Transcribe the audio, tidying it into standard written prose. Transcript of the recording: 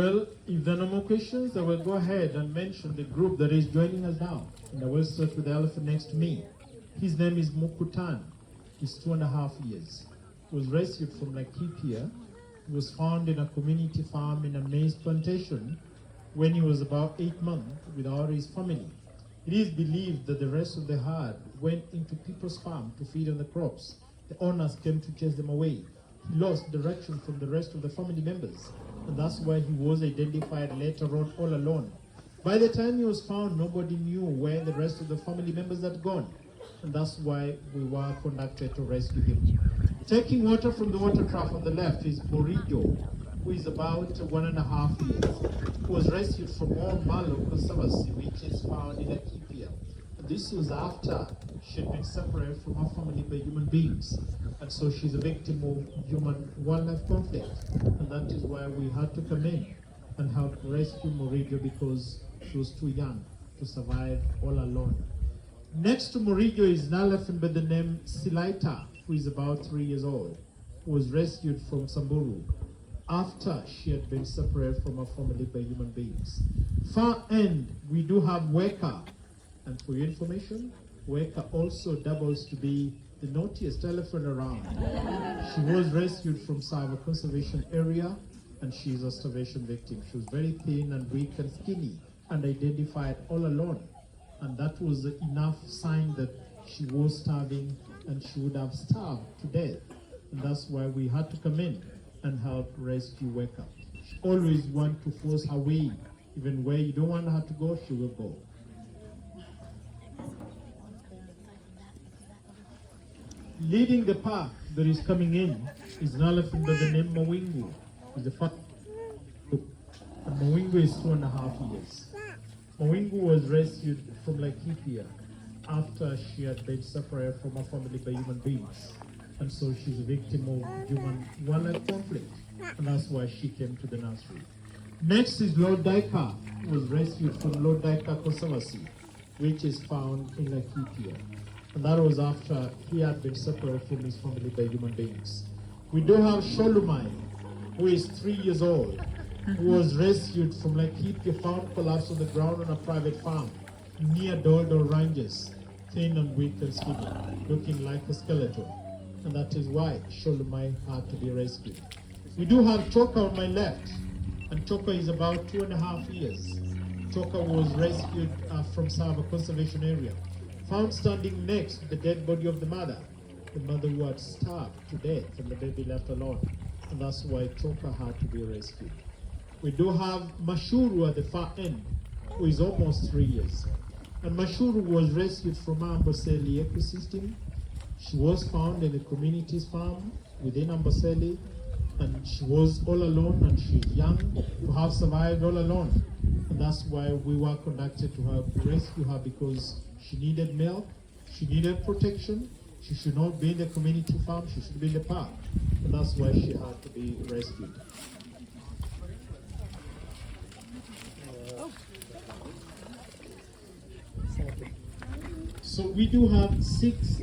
Well, if there are no more questions, I will go ahead and mention the group that is joining us now. And I will start with the elephant next to me. His name is Mukutan. He's 2.5 years. He was rescued from Laikipia. He was found in a community farm in a maize plantation when he was about 8 months without his family. It is believed that the rest of the herd went into people's farm to feed on the crops. The owners came to chase them away. He lost direction from the rest of the family members, and that's why he was identified later on all alone. By the time he was found, nobody knew where the rest of the family members had gone, and that's why we were conducted to rescue him. Taking water from the water trough on the left is Morijo, who is about 1.5 years. He was rescued from Mount Malo Conservancy, which is found in Laikipia. This was after she had been separated from her family by human beings, and so she's a victim of human-wildlife conflict, and that is why we had to come in and help rescue Morijo because she was too young to survive all alone. Next to Morijo is an elephant by the name Silaita, who is about 3 years old, who was rescued from Samburu after she had been separated from her family by human beings. Far end, we do have Weka, and for your information, Weka also doubles to be the naughtiest elephant around. She was rescued from Sava Conservation Area, and she is a starvation victim. She was very thin and weak and skinny, and identified all alone. And that was enough sign that she was starving, and she would have starved to death. And that's why we had to come in and help rescue Weka. She always wants to force her way. Even where you don't want her to go, she will go. Leading the pack that is coming in is an elephant by the name Mawingu. He's the first group. And Mawingu is 2.5 years. Mawingu was rescued from Laikipia after she had been separated from her family by human beings. And so she's a victim of human-wildlife conflict, and that's why she came to the nursery. Next is Lord Daika, who was rescued from Lord Daika Conservancy, which is found in Laikipia. And that was after he had been separated from his family by human beings. We do have Sholumai, who is 3 years old, who was rescued from Laikipia, found collapsed on the ground on a private farm near Doldo Ranges, thin and weak and skinny, looking like a skeleton. And that is why Sholumai had to be rescued. We do have Choka on my left, and Choka is about 2.5 years. Choka was rescued from Sava Conservation Area, found standing next to the dead body of the mother who had starved to death and the baby left alone. And that's why Choka had to be rescued. We do have Mashuru at the far end, who is almost 3 years. And Mashuru was rescued from Amboseli ecosystem. She was found in the community's farm within Amboseli, and she was all alone, and she's young to have survived all alone. And that's why we were conducted to help rescue her, because she needed milk, she needed protection. She should not be in the community farm, she should be in the park. And that's why she had to be rescued. So we do have 6